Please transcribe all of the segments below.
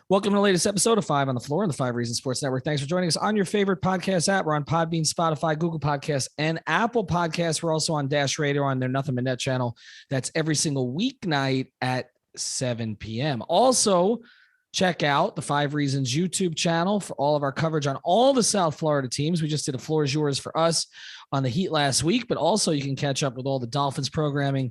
Welcome to the latest episode of Five on the Floor on the Five Reasons Sports Network. Thanks for joining us on your favorite podcast app. We're on Podbean, Spotify, Google Podcasts, and Apple Podcasts. We're also on Dash Radio on their Nothing But Net channel. That's every single weeknight at 7 p.m. Also, check out the Five Reasons YouTube channel for all of our coverage on all the South Florida teams. We just did a Floor is Yours for us on the Heat last week, but also you can catch up with all the Dolphins programming,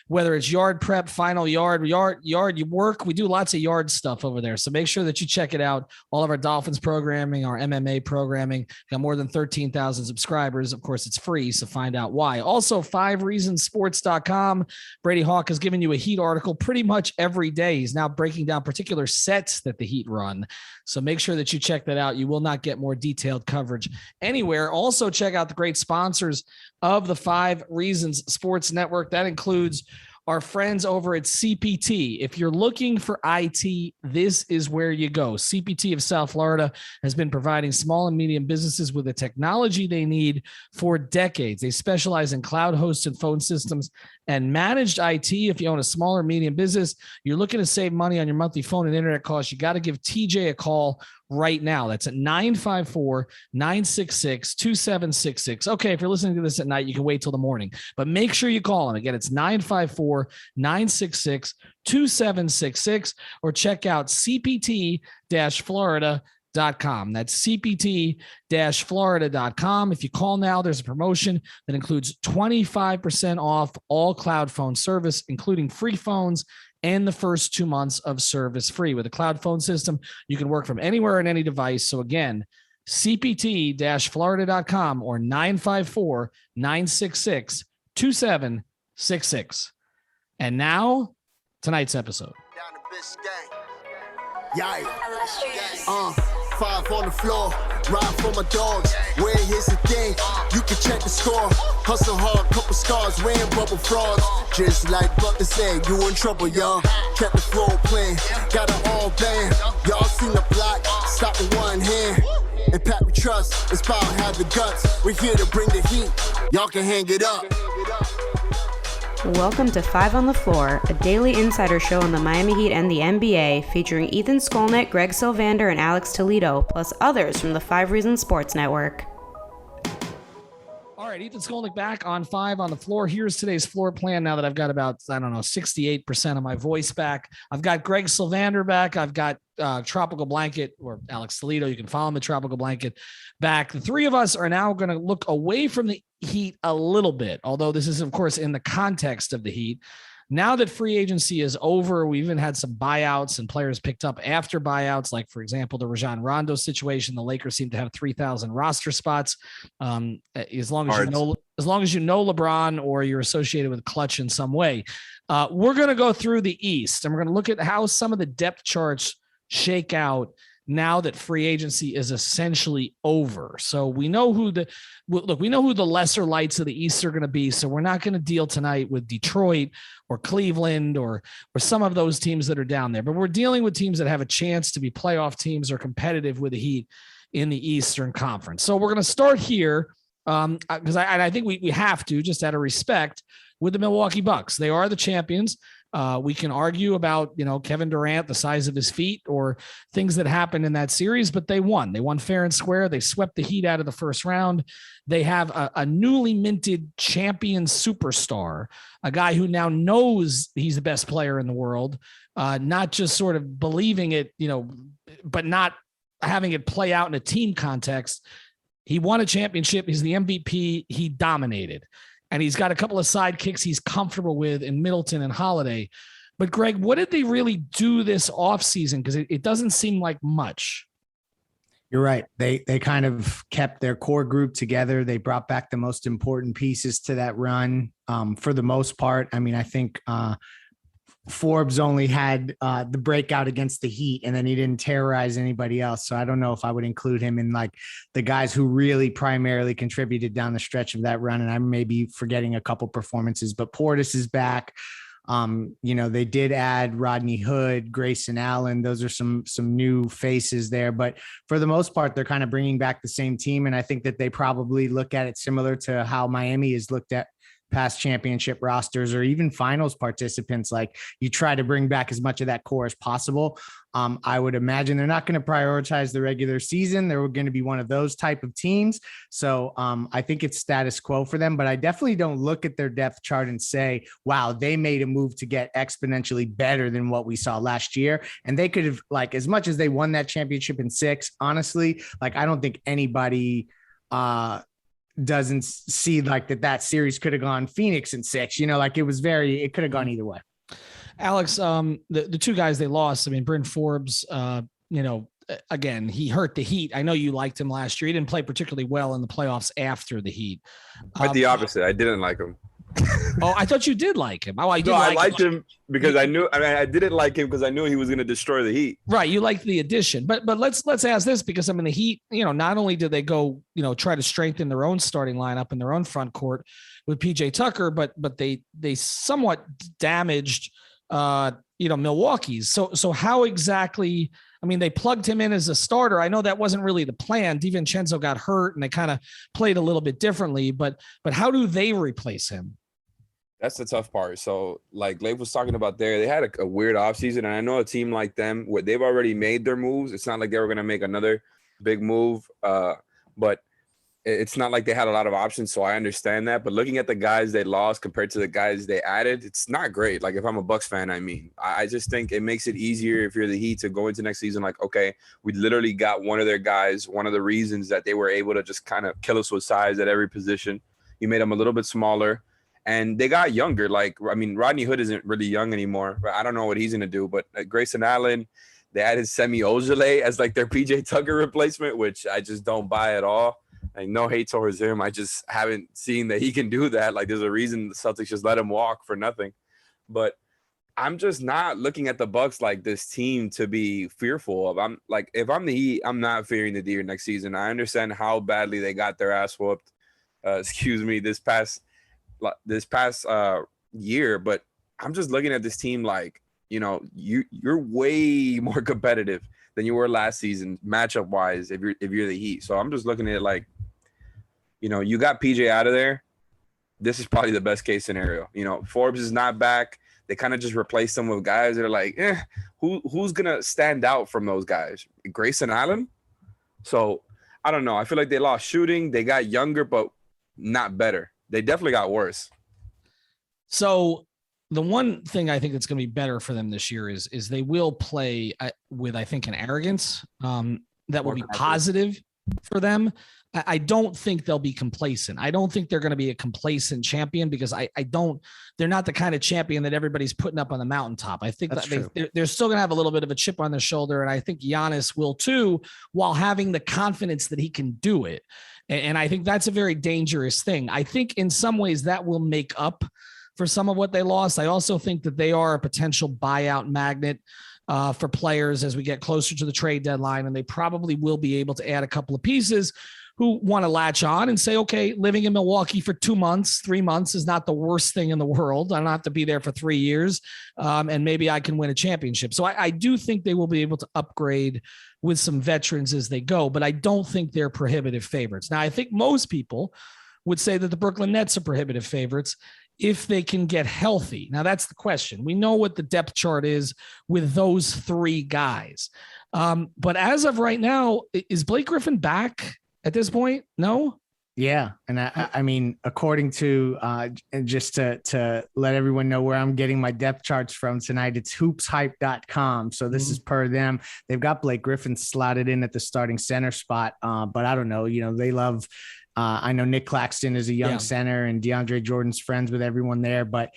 whether it's yard prep, final yard, you work. We do lots of yard stuff over there. So make sure that you check it out. All of our Dolphins programming, our MMA programming, got more than 13,000 subscribers. Of course, it's free, so find out why. Also, fivereasonsports.com. Brady Hawk has given you a Heat article pretty much every day. He's now breaking down particular sets that the Heat run. So make sure that you check that out. You will not get more detailed coverage anywhere. Also, check out the great sponsors of the Five Reasons Sports Network. That includes our friends over at CPT. If you're looking for IT, this is where you go. CPT of South Florida has been providing small and medium businesses with the technology they need for decades. They specialize in cloud hosts and phone systems and managed IT. If you own a small or medium business, you're looking to save money on your monthly phone and internet costs, you got to give TJ a call right now. That's at 954-966-2766. Okay, if you're listening to this at night, you can wait till the morning, but make sure you call him. Again, it's 954-966-2766, or check out cpt-florida.com. That's cpt-florida.com. If you call now, there's a promotion that includes 25% off all cloud phone service, including free phones and the first 2 months of service free. With a cloud phone system, you can work from anywhere on any device. So again, cpt-florida.com or 954-966-2766. And now, tonight's episode. Five on the floor, ride for my dogs. Where here's the thing, you can check the score. Hustle hard, couple scars, wearing bubble frogs. Just like Butler said, you in trouble, y'all. Kept the floor playing, got it all banned. Y'all seen the block, stop with one hand. And Pat we trust, it's power, have the guts. We're here to bring the heat, y'all can hang it up. Welcome to Five on the Floor, a daily insider show on the Miami Heat and the NBA, featuring Ethan Skolnick, Greg Sylvander, and Alex Toledo, plus others from the Five Reasons Sports Network. All right, Ethan Skolnick back on Five on the Floor. Here's today's floor plan now that I've got about, 68% of my voice back. I've got Greg Sylvander back. I've got Tropical Blanket, or Alex Toledo. You can follow him at Tropical Blanket back. The three of us are now going to look away from the Heat a little bit, although this is, of course, in the context of the Heat. Now that free agency is over, we even had some buyouts and players picked up after buyouts, like, for example, the Rajon Rondo situation. The Lakers seem to have 3,000 roster spots. As long as you know LeBron or you're associated with Clutch in some way. We're going to go through the East, and we're going to look at how some of the depth charts shake out now that free agency is essentially over. So we know who the lesser lights of the East are going to be. So we're not going to deal tonight with Detroit or Cleveland or some of those teams that are down there, but we're dealing with teams that have a chance to be playoff teams or competitive with the Heat in the Eastern Conference. So we're going to start here because I think we have to, just out of respect, with the Milwaukee Bucks. They are the champions. We can argue about, Kevin Durant, the size of his feet, or things that happened in that series, but they won. They won fair and square. They swept the Heat out of the first round. They have a newly minted champion superstar, a guy who now knows he's the best player in the world, not just sort of believing it, but not having it play out in a team context. He won a championship. He's the MVP. He dominated. And he's got a couple of sidekicks he's comfortable with in Middleton and Holiday. But Greg, what did they really do this offseason? Because it doesn't seem like much. You're right. They kind of kept their core group together. They brought back the most important pieces to that run for the most part. I mean, I think Forbes only had the breakout against the Heat, and then he didn't terrorize anybody else. So I don't know if I would include him in like the guys who really primarily contributed down the stretch of that run. And I may be forgetting a couple performances, but Portis is back. They did add Rodney Hood, Grayson Allen. Those are some new faces there, but for the most part, they're kind of bringing back the same team. And I think that they probably look at it similar to how Miami is looked at past championship rosters or even finals participants. Like you try to bring back as much of that core as possible. I would imagine they're not going to prioritize the regular season. They're going to be one of those type of teams. So I think it's status quo for them, but I definitely don't look at their depth chart and say, wow, they made a move to get exponentially better than what we saw last year. And they could have, like, as much as they won that championship in 6, honestly, like, I don't think anybody doesn't see like that series could have gone Phoenix in 6, like it could have gone either way. Alex, the two guys they lost, I mean, Bryn Forbes, again, he hurt the Heat. I know you liked him last year. He didn't play particularly well in the playoffs after the Heat. Quite the opposite. I didn't like him. Oh, I thought you did like him. Oh, I liked him because I didn't like him because I knew he was going to destroy the Heat. Right. You liked the addition, but let's ask this, because I mean, the Heat, not only did they go, try to strengthen their own starting lineup in their own front court with PJ Tucker, but they somewhat damaged, Milwaukee's. So how exactly, I mean, they plugged him in as a starter. I know that wasn't really the plan. DiVincenzo got hurt and they kind of played a little bit differently, but how do they replace him? That's the tough part. So like Leif was talking about there, they had a weird offseason, and I know a team like them, where they've already made their moves. It's not like they were going to make another big move, but it's not like they had a lot of options. So I understand that. But looking at the guys they lost compared to the guys they added, it's not great. Like if I'm a Bucks fan, I just think it makes it easier if you're the Heat to go into next season like, okay, we literally got one of their guys, one of the reasons that they were able to just kind of kill us with size at every position. You made them a little bit smaller. And they got younger. Like, I mean, Rodney Hood isn't really young anymore. I don't know what he's going to do. But Grayson Allen, they added Semi Ojeleye as like their PJ Tucker replacement, which I just don't buy at all. Like, no hate towards him. I just haven't seen that he can do that. Like, there's a reason the Celtics just let him walk for nothing. But I'm just not looking at the Bucks like this team to be fearful of. I'm like, if I'm the Heat, I'm not fearing the Deer next season. I understand how badly they got their ass whooped. This past year, but I'm just looking at this team like, you're way more competitive than you were last season, matchup wise, if you're the Heat. So I'm just looking at it like, you got PJ out of there. This is probably the best case scenario. Forbes is not back. They kind of just replaced them with guys that are like, who's gonna stand out from those guys? Grayson Allen. So I don't know. I feel like they lost shooting. They got younger, but not better. They definitely got worse. So the one thing I think that's going to be better for them this year is they will play with, I think, an arrogance that will be positive for them. I don't think they'll be complacent. I don't think they're going to be a complacent champion, because they're not the kind of champion that everybody's putting up on the mountaintop. I think they're still going to have a little bit of a chip on their shoulder. And I think Giannis will too, while having the confidence that he can do it. And I think that's a very dangerous thing. I think in some ways that will make up for some of what they lost. I also think that they are a potential buyout magnet for players as we get closer to the trade deadline, and they probably will be able to add a couple of pieces who want to latch on and say, okay, living in Milwaukee for 2 months, 3 months is not the worst thing in the world. I don't have to be there for 3 years, and maybe I can win a championship. So I do think they will be able to upgrade with some veterans as they go, but I don't think they're prohibitive favorites. Now, I think most people would say that the Brooklyn Nets are prohibitive favorites if they can get healthy. Now, that's the question. We know what the depth chart is with those 3 guys. But as of right now, is Blake Griffin back at this point? No? Yeah. And I mean, according to just to let everyone know where I'm getting my depth charts from tonight, it's hoopshype.com. So this is per them. They've got Blake Griffin slotted in at the starting center spot. But I don't know, they love, I know Nick Claxton is a young center, and DeAndre Jordan's friends with everyone there. But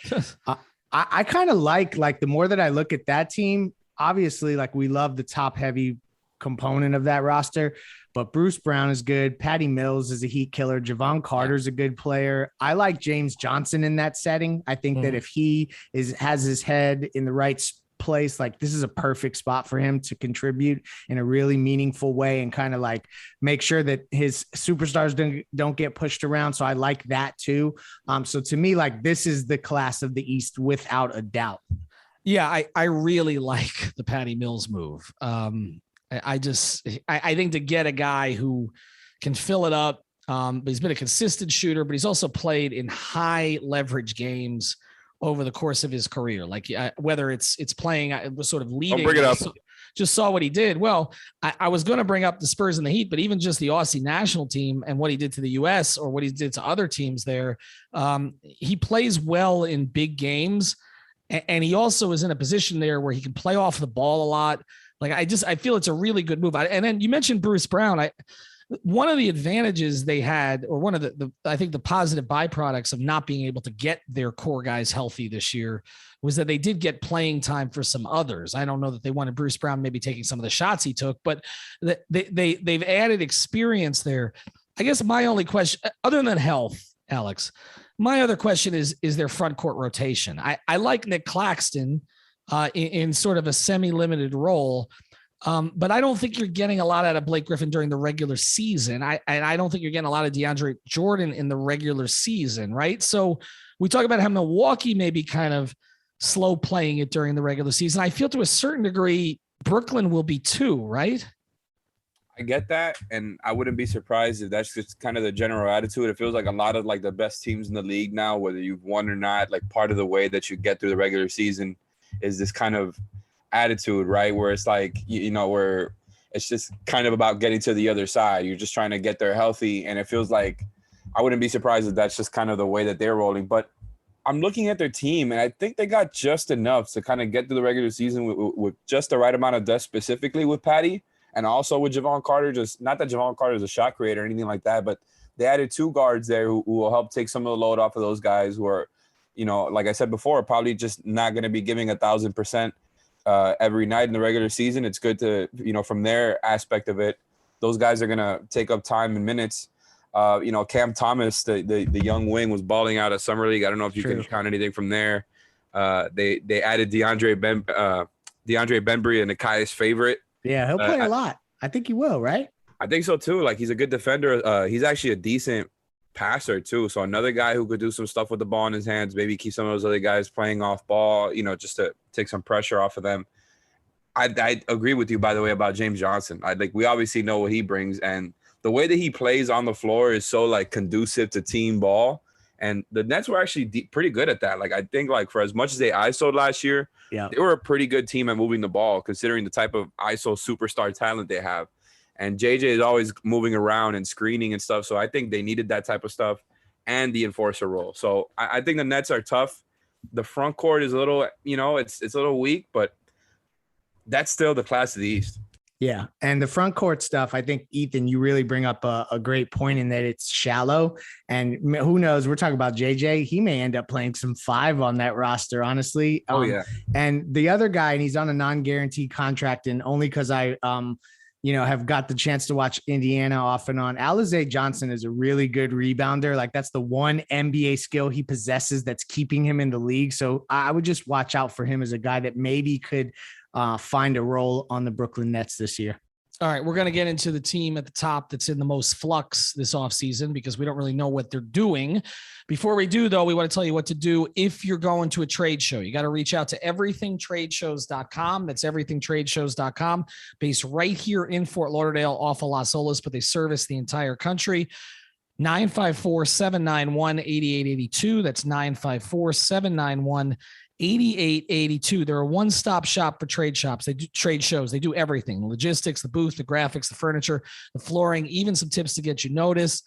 I kind of like the more that I look at that team, obviously, like, we love the top heavy component of that roster, but Bruce Brown is good. Patty Mills is a heat killer. Javon Carter's a good player. I like James Johnson in that setting. I think that if he has his head in the right place, like, this is a perfect spot for him to contribute in a really meaningful way and kind of like make sure that his superstars don't get pushed around. So I like that too. So to me, like, this is the class of the East without a doubt. Yeah, I really like the Patty Mills move. I think to get a guy who can fill it up, But he's been a consistent shooter, but he's also played in high leverage games over the course of his career. Like whether it's playing, it was sort of leading. Don't bring it up. Just saw what he did. Well, I was going to bring up the Spurs and the Heat, but even just the Aussie national team and what he did to the U.S. or what he did to other teams there, he plays well in big games. And he also is in a position there where he can play off the ball a lot. Like I feel it's a really good move. And then you mentioned Bruce Brown. One of the advantages they had, or one of I think the positive byproducts of not being able to get their core guys healthy this year was that they did get playing time for some others. I don't know that they wanted Bruce Brown maybe taking some of the shots he took, but they've added experience there. I guess my only question, other than health, Alex, my other question is their front court rotation. I like Nick Claxton in sort of a semi-limited role. But I don't think you're getting a lot out of Blake Griffin during the regular season. I don't think you're getting a lot of DeAndre Jordan in the regular season, right? So we talk about how Milwaukee may be kind of slow playing it during the regular season. I feel to a certain degree, Brooklyn will be too, right? I get that. And I wouldn't be surprised if that's just kind of the general attitude. It feels like a lot of like the best teams in the league now, whether you've won or not, like part of the way that you get through the regular season is this kind of attitude, right? Where it's like, where it's just kind of about getting to the other side. You're just trying to get there healthy. And it feels like I wouldn't be surprised if that's just kind of the way that they're rolling. But I'm looking at their team, and I think they got just enough to kind of get through the regular season with just the right amount of depth, specifically with Patty and also with Javon Carter. Just not that Javon Carter is a shot creator or anything like that, but they added two guards there who will help take some of the load off of those guys who are, like I said before, probably just not going to be giving 1,000% every night in the regular season. It's good to, from their aspect of it, those guys are going to take up time and minutes. Cam Thomas, the young wing, was balling out at Summer League. I don't know if you can count anything from there. They added DeAndre Bembry, and Nakai's favorite. Yeah, he'll play a lot. I think he will, right? I think so too. Like, he's a good defender. He's actually a decent passer too. So another guy who could do some stuff with the ball in his hands, maybe keep some of those other guys playing off ball, just to take some pressure off of them. I agree with you, by the way, about James Johnson. We obviously know what he brings, and the way that he plays on the floor is so like conducive to team ball. And the Nets were actually pretty good at that. Like, I think like for as much as they ISO'd last year, they were a pretty good team at moving the ball, considering the type of ISO superstar talent they have. And JJ is always moving around and screening and stuff. So I think they needed that type of stuff and the enforcer role. So I think the Nets are tough. The front court is a little, it's a little weak, but that's still the class of the East. Yeah. And the front court stuff, I think, Ethan, you really bring up a great point in that it's shallow. And who knows, we're talking about JJ. He may end up playing some 5 on that roster, honestly. Yeah. And the other guy, and he's on a non-guaranteed contract, and only because I have got the chance to watch Indiana off and on. Alize Johnson is a really good rebounder. Like, that's the one NBA skill he possesses that's keeping him in the league. So I would just watch out for him as a guy that maybe could find a role on the Brooklyn Nets this year. All right, we're going to get into the team at the top that's in the most flux this offseason because we don't really know what they're doing. Before we do, though, we want to tell you what to do if you're going to a trade show. You got to reach out to everythingtradeshows.com. That's everythingtradeshows.com, based right here in Fort Lauderdale off of Las Olas, but they service the entire country. 954-791-8882. That's 954-791-8882. 8882. They're a one-stop shop for trade shops. They do trade shows. They do everything: the logistics, the booth, the graphics, the furniture, the flooring, even some tips to get you noticed.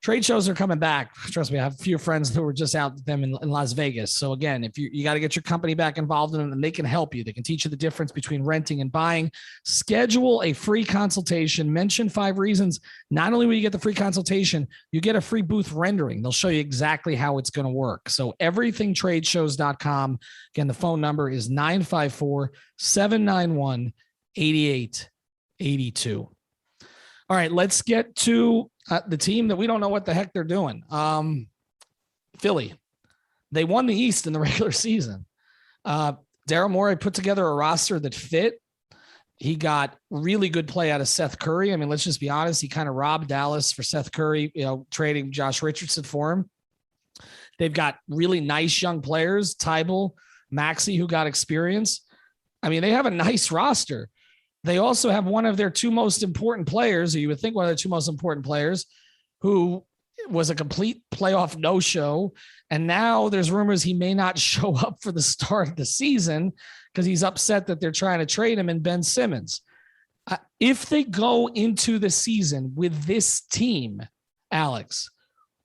Trade shows are coming back. Trust me, I have a few friends who were just out with them in Las Vegas. So again, if you got to get your company back involved in them, and they can help you. They can teach you the difference between renting and buying. Schedule a free consultation. Mention 5 reasons. Not only will you get the free consultation, you get a free booth rendering. They'll show you exactly how it's going to work. So everythingtradeshows.com. Again, the phone number is 954-791-8882. All right, let's get to the team that we don't know what the heck they're doing. Philly. They won the East in the regular season. Daryl Morey put together a roster that fit. He got really good play out of Seth Curry. I mean, let's just be honest. He kind of robbed Dallas for Seth Curry, trading Josh Richardson for him. They've got really nice young players, Tybal, Maxey, who got experience. I mean, they have a nice roster. They also have one of their 2 most important players, or you would think one of their 2 most important players, who was a complete playoff no-show. And now there's rumors he may not show up for the start of the season because he's upset that they're trying to trade him and Ben Simmons. If they go into the season with this team, Alex,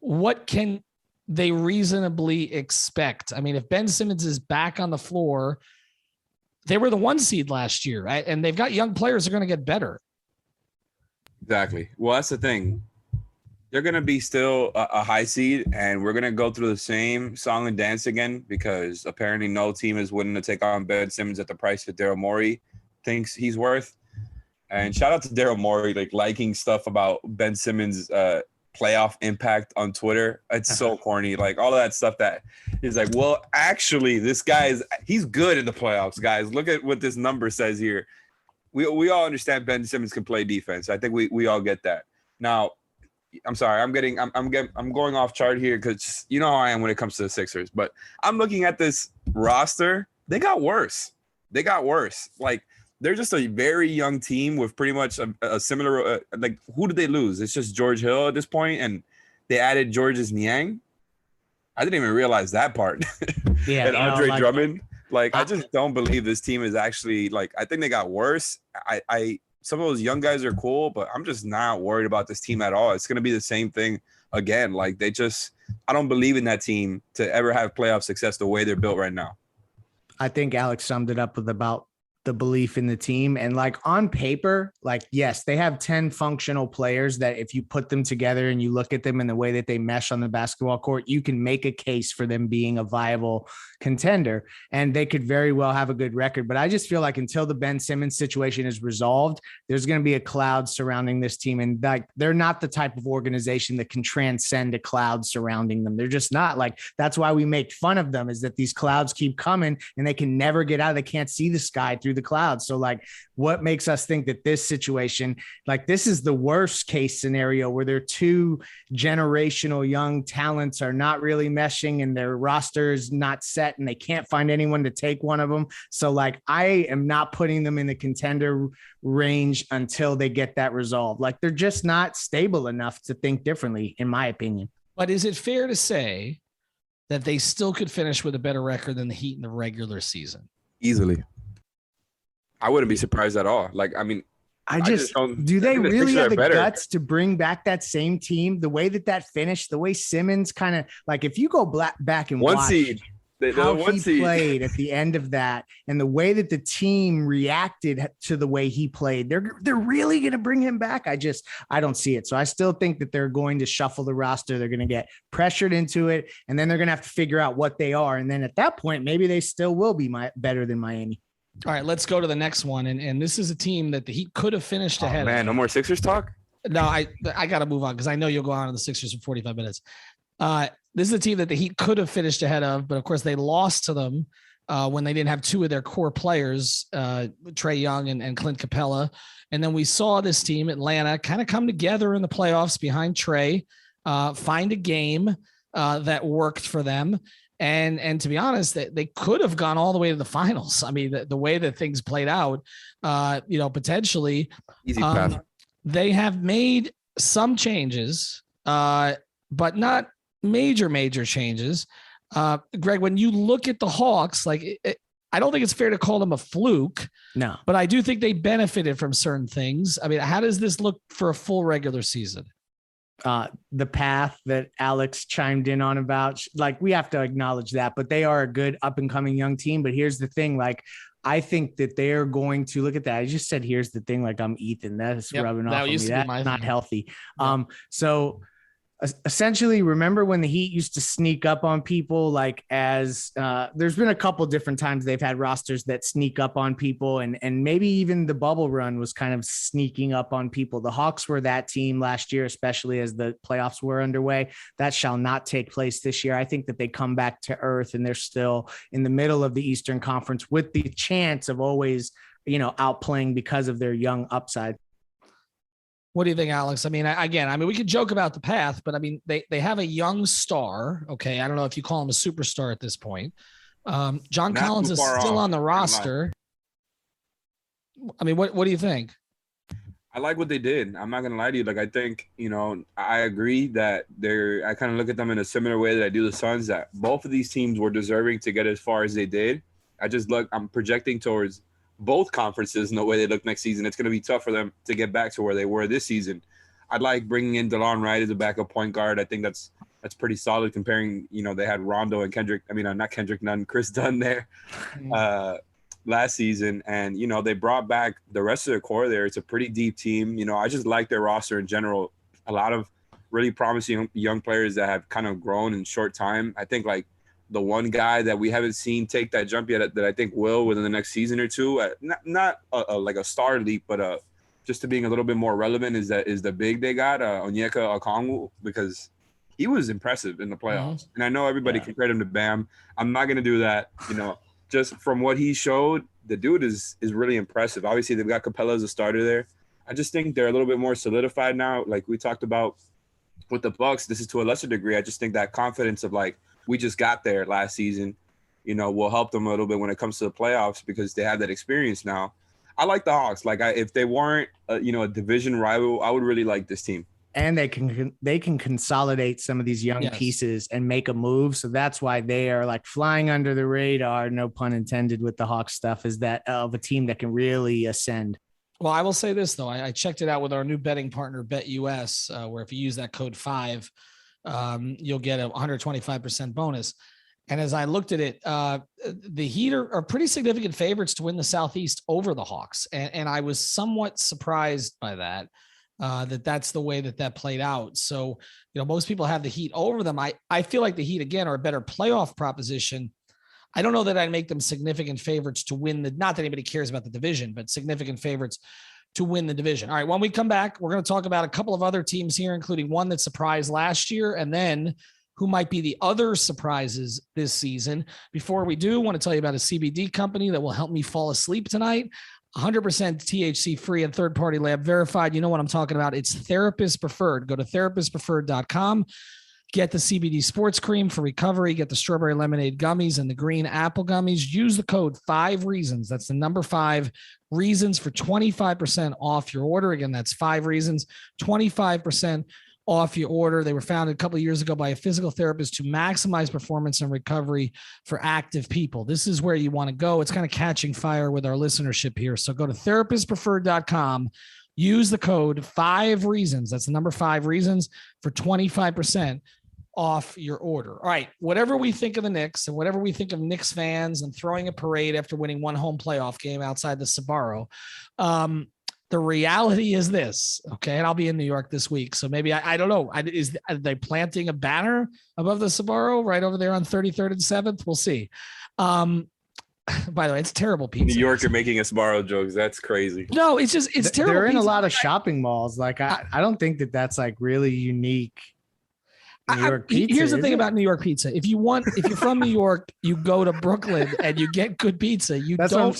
what can they reasonably expect? I mean, if Ben Simmons is back on the floor, they were the 1 seed last year, right? And they've got young players that are going to get better. Exactly. Well, that's the thing. They're going to be still a high seed, and we're going to go through the same song and dance again because apparently no team is willing to take on Ben Simmons at the price that Daryl Morey thinks he's worth. And shout out to Daryl Morey, like liking stuff about Ben Simmons' playoff impact on Twitter. It's so corny. Like all of that stuff that is like, well, actually, this guy he's good in the playoffs, guys. Look at what this number says here. We all understand Ben Simmons can play defense. I think we all get that. Now, I'm sorry, I'm going off chart here because you know how I am when it comes to the Sixers. But I'm looking at this roster. They got worse. Like they're just a very young team with pretty much a similar. Like who did they lose? It's just George Hill at this point, and they added Georges Niang. I didn't even realize that part. Yeah, and Andre Drummond. Like I just don't believe this team is actually like. I think they got worse. Some of those young guys are cool, but I'm just not worried about this team at all. It's going to be the same thing again. Like I don't believe in that team to ever have playoff success the way they're built right now. I think Alex summed it up with about the belief in the team. And like on paper, like, yes, they have 10 functional players that if you put them together and you look at them in the way that they mesh on the basketball court, you can make a case for them being a viable contender and they could very well have a good record. But I just feel like until the Ben Simmons situation is resolved, there's going to be a cloud surrounding this team. And like, they're not the type of organization that can transcend a cloud surrounding them. They're just not. Like, that's why we make fun of them, is that these clouds keep coming and they can never get out. They can't see the sky through the clouds. So like, what makes us think that this situation, like this is the worst case scenario where their two generational young talents are not really meshing and their roster is not set and they can't find anyone to take one of them. So like, I am not putting them in the contender range until they get that resolved. Like they're just not stable enough to think differently, in my opinion. But is it fair to say that they still could finish with a better record than the Heat in the regular season? Easily. I wouldn't be surprised at all. Like, I mean, I just do they really have the guts to bring back that same team? The way that finished, the way Simmons kind of like, if you go back and one watch seed, how he played at the end of that and the way that the team reacted to the way he played, they're really going to bring him back. I don't see it. So I still think that they're going to shuffle the roster. They're going to get pressured into it, and then they're going to have to figure out what they are. And then at that point, maybe they still will be better than Miami. All right, let's go to the next one. And this is a team that the Heat could have finished ahead. Man, no more Sixers talk? No, I got to move on because I know you'll go on to the Sixers for 45 minutes. This is a team that the Heat could have finished ahead of, but of course they lost to them when they didn't have two of their core players, Trae Young and Clint Capella. And then we saw this team, Atlanta, kind of come together in the playoffs behind Trae, find a game that worked for them. And to be honest, they could have gone all the way to the finals. I mean, the way that things played out, potentially easy path. They have made some changes, but not major changes. Greg, when you look at the Hawks, I don't think it's fair to call them a fluke. No, but I do think they benefited from certain things. I mean, how does this look for a full regular season? The path that Alex chimed in on about, like, we have to acknowledge that, but they are a good up and coming young team. But here's the thing, like, I think that they're going to look at that. I just said, here's the thing, like, I'm Ethan. That's rubbing off on me. That's not healthy. Yep. So essentially, remember when the Heat used to sneak up on people, like there's been a couple different times they've had rosters that sneak up on people, and maybe even the bubble run was kind of sneaking up on people. The Hawks were that team last year, especially as the playoffs were underway. That shall not take place this year. I think that they come back to earth and they're still in the middle of the Eastern Conference with the chance of always, outplaying because of their young upside. What do you think, Alex? I mean, we could joke about the path, but I mean, they have a young star. Okay. I don't know if you call him a superstar at this point. John Collins is still on the roster. I mean, what do you think? I like what they did. I'm not gonna lie to you. Like, I think, I agree that I kind of look at them in a similar way that I do the Suns, that both of these teams were deserving to get as far as they did. I'm projecting towards both conferences in the way they look next season. It's going to be tough for them to get back to where they were this season. I'd like bringing in DeLon Wright as a backup point guard. I think that's pretty solid comparing, they had Rondo and Chris Dunn there last season. And, they brought back the rest of their core there. It's a pretty deep team. I just like their roster in general. A lot of really promising young players that have kind of grown in short time. I think like the one guy that we haven't seen take that jump yet that I think will within the next season or two, not like a star leap, but just to being a little bit more relevant is the big they got, Onyeka Okongwu, because he was impressive in the playoffs. And I know everybody compared him to Bam. I'm not going to do that. Just from what he showed, the dude is really impressive. Obviously, they've got Capella as a starter there. I just think they're a little bit more solidified now. Like we talked about with the Bucks, this is to a lesser degree. I just think that confidence of like, we just got there last season, will help them a little bit when it comes to the playoffs because they have that experience now. I like the Hawks. Like if they weren't, a division rival, I would really like this team. And they can consolidate some of these young pieces and make a move. So that's why they are like flying under the radar. No pun intended with the Hawks stuff, is that of a team that can really ascend. Well, I will say this though. I checked it out with our new betting partner, BetUS, where if you use that code 5, you'll get a 125% bonus. And as I looked at it, the Heat are pretty significant favorites to win the Southeast over the Hawks. And I was somewhat surprised by that, that's the way that played out. So, most people have the Heat over them. I feel like the Heat, again, are a better playoff proposition. I don't know that I'd make them significant favorites to win not that anybody cares about the division, but significant favorites to win the division. All right, when we come back, we're going to talk about a couple of other teams here, including one that surprised last year, and then who might be the other surprises this season. Before we do, I want to tell you about a CBD company that will help me fall asleep tonight. 100% THC free and third-party lab verified. You know what I'm talking about. It's Therapist Preferred. Go to therapistpreferred.com. Get the CBD sports cream for recovery. Get the strawberry lemonade gummies and the green apple gummies. Use the code 5 reasons. That's the number 5 reasons for 25% off your order. Again, that's 5 reasons, 25% off your order. They were founded a couple of years ago by a physical therapist to maximize performance and recovery for active people. This is where you want to go. It's kind of catching fire with our listenership here. So go to therapistpreferred.com. Use the code 5 reasons. That's the number 5 reasons for 25% off your order. All right. Whatever we think of the Knicks and whatever we think of Knicks fans and throwing a parade after winning one home playoff game outside the Sbarro, the reality is this. Okay. And I'll be in New York this week. So maybe I don't know. Are they planting a banner above the Sbarro right over there on 33rd and 7th? We'll see. By the way, it's terrible pizza. New York are making us borrow jokes. That's crazy. No, it's terrible. They're in pizza. a lot of shopping malls. Like I don't think that's like really unique. New York pizza. Here's the thing about New York pizza. If you're from New York, you go to Brooklyn and you get good pizza. You don't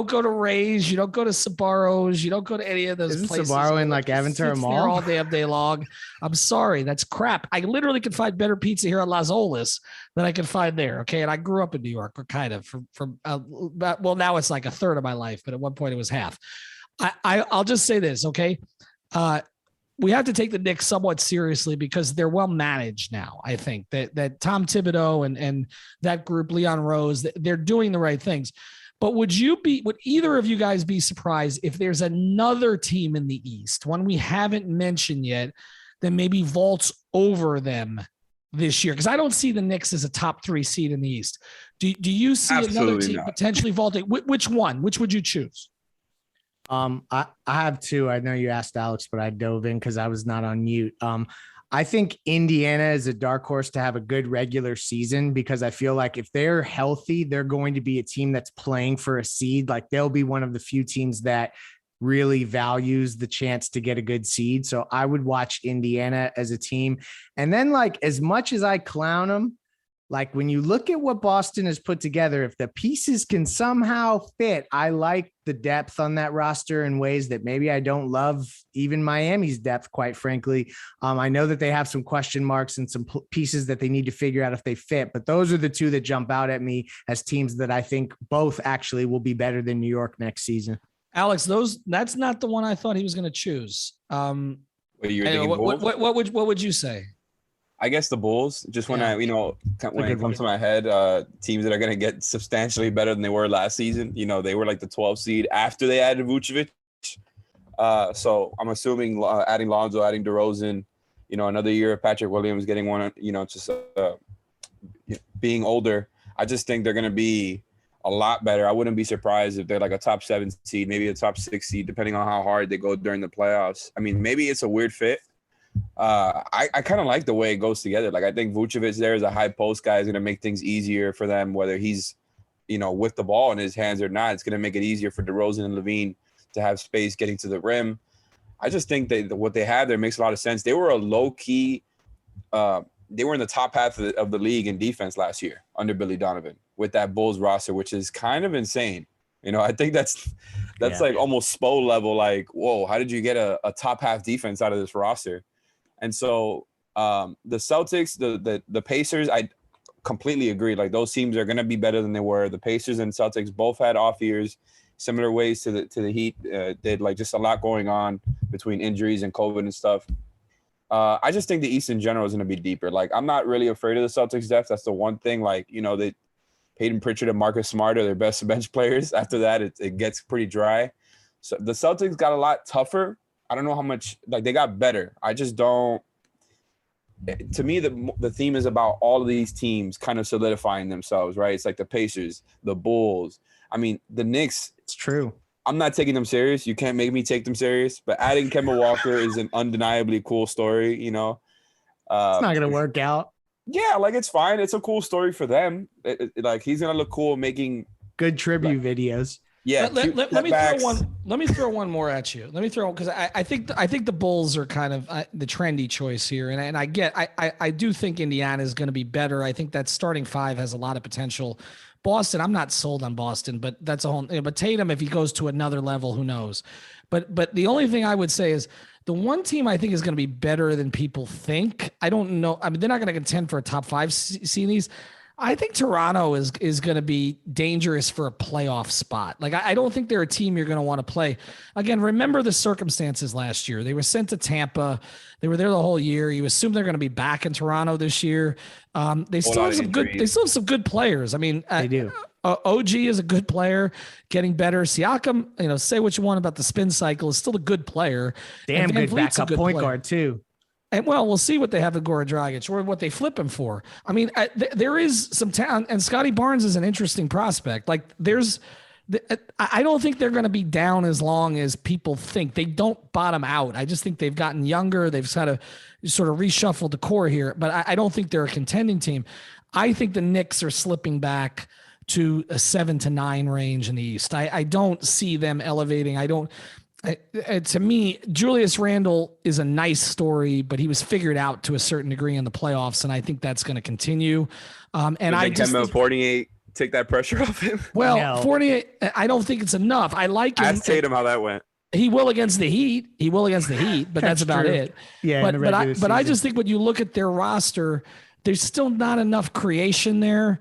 go to Ray's, you don't go to Sbarro's, you don't go to any of those places. Sbarro in like Aventura Mall all damn day long. I'm sorry, that's crap. I literally can find better pizza here on Las Olas than I can find there. Okay, and I grew up in New York, or kind of well, now it's like a third of my life, but at one point it was half. I'll just say this, okay. We have to take the Knicks somewhat seriously because they're well managed now. I think that Tom Thibodeau and that group, Leon Rose, they're doing the right things. But would either of you guys be surprised if there's another team in the East, one we haven't mentioned yet, that maybe vaults over them this year? Because I don't see the Knicks as a top 3 seed in the East. Do you see another team potentially vaulting? Which one? Which would you choose? I have 2. I know you asked Alex, but I dove in because I was not on mute. I think Indiana is a dark horse to have a good regular season because I feel like if they're healthy, they're going to be a team that's playing for a seed. Like they'll be one of the few teams that really values the chance to get a good seed. So I would watch Indiana as a team. And then like, as much as I clown them, like when you look at what Boston has put together, if the pieces can somehow fit, I like the depth on that roster in ways that maybe I don't love even Miami's depth, quite frankly. I know that they have some question marks and some pieces that they need to figure out if they fit, but those are the 2 that jump out at me as teams that I think both actually will be better than New York next season. Alex, that's not the one I thought he was going to choose. Wait, you're thinking Bulls? What would you say? I guess the Bulls. Just when Yeah. when it comes to my head, teams that are going to get substantially better than they were last season. They were like the 12th seed after they added Vucevic. So I'm assuming adding Lonzo, adding DeRozan, another year of Patrick Williams getting one, just being older. I just think they're going to be a lot better. I wouldn't be surprised if they're like a top 7 seed, maybe a top 6 seed, depending on how hard they go during the playoffs. I mean, maybe it's a weird fit. I kind of like the way it goes together. Like, I think Vucevic there is a high post guy is going to make things easier for them, whether he's, with the ball in his hands or not. It's going to make it easier for DeRozan and Levine to have space getting to the rim. I just think that what they have there makes a lot of sense. They were a low key, they were in the top half of the league in defense last year under Billy Donovan with that Bulls roster, which is kind of insane. I think that's like almost Spo level. Like, whoa, how did you get a top half defense out of this roster? And so the Celtics, the Pacers, I completely agree. Like, those teams are going to be better than they were. The Pacers and Celtics both had off years, similar ways to the Heat did. Like, just a lot going on between injuries and COVID and stuff. I just think the East in general is going to be deeper. Like, I'm not really afraid of the Celtics' depth. That's the one thing. Like, they Peyton Pritchard and Marcus Smart are their best bench players. After that, it gets pretty dry. So the Celtics got a lot tougher. I don't know how much, like, they got better. I just don't. To me, the theme is about all of these teams kind of solidifying themselves, right? It's like the Pacers, the Bulls. I mean, the Knicks. It's true. I'm not taking them serious. You can't make me take them serious. But adding Kemba Walker is an undeniably cool story, It's not going to work out. Yeah, like, it's fine. It's a cool story for them. Like, he's going to look cool making good tribute videos. Yeah. Let me throw one more at you. Let me throw, because I think the Bulls are kind of the trendy choice here, and I do think Indiana is going to be better. I think that starting 5 has a lot of potential. Boston, I'm not sold on Boston, but that's a whole. But Tatum, if he goes to another level, who knows? But the only thing I would say is the one team I think is going to be better than people think. I don't know. I mean, they're not going to contend for a top 5 seed. I think Toronto is going to be dangerous for a playoff spot. Like, I don't think they're a team you're going to want to play. Again, remember the circumstances last year. They were sent to Tampa. They were there the whole year. You assume they're going to be back in Toronto this year. They still have some good players. I mean, they do. OG is a good player, getting better. Siakam, say what you want about the spin cycle, is still a good player. Damn good backup point guard too. And well, we'll see what they have at Goran Dragic or what they flip him for. I mean, there is some talent, and Scotty Barnes is an interesting prospect. Like, I don't think they're going to be down as long as people think. They don't bottom out. I just think they've gotten younger. They've sort of reshuffled the core here, but I don't think they're a contending team. I think the Knicks are slipping back to a 7 to 9 range in the East. I don't see them elevating. To me, Julius Randle is a nice story, but he was figured out to a certain degree in the playoffs, and I think that's going to continue. And I just Kemba Fournier take that pressure off him. Well, No. Fournier, I don't think it's enough. I like him. Ask Tatum how that went. He will against the Heat. But that's about true. it. Yeah, But I just think when you look at their roster, there's still not enough creation there.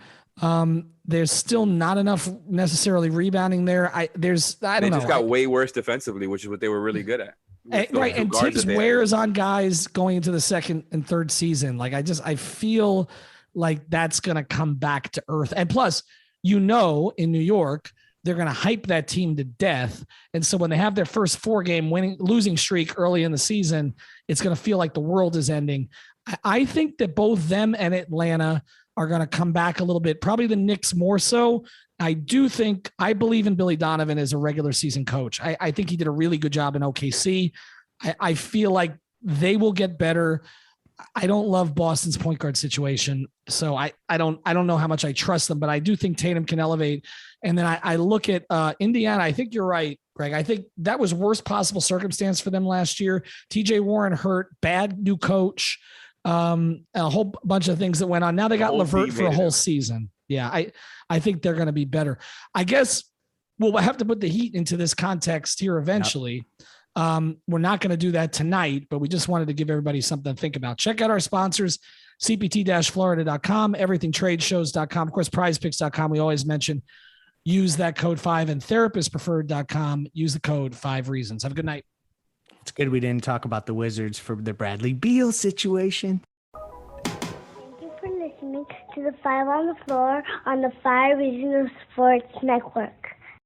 There's still not enough necessarily rebounding there. They just got way worse defensively, which is what they were really good at. Right. And Tibbs wears on guys going into the second and third season. Like, I feel like that's going to come back to earth. And plus, in New York, they're going to hype that team to death. And so when they have their first 4-game losing streak early in the season, it's going to feel like the world is ending. I think that both them and Atlanta are going to come back a little bit, probably the Knicks more so. I believe in Billy Donovan as a regular season coach. I think he did a really good job in OKC. I feel like they will get better. I don't love Boston's point guard situation. So I don't know how much I trust them, but I do think Tatum can elevate. And then I look at Indiana. I think you're right, Greg. I think that was worst possible circumstance for them last year. TJ Warren hurt, bad new coach, a whole bunch of things that went on. Now they got LeVert for a whole season. Yeah, I think they're going to be better. I guess we'll have to put the Heat into this context here eventually. Yep. We're not going to do that tonight, but we just wanted to give everybody something to think about. Check out our sponsors, cpt-florida.com, everythingtradeshows.com, of course, prizepicks.com. We always mention use that code 5 and therapistpreferred.com. Use the code 5 reasons. Have a good night. It's good we didn't talk about the Wizards for the Bradley Beal situation. Thank you for listening to the 5 on the Floor on the 5 Regional Sports Network.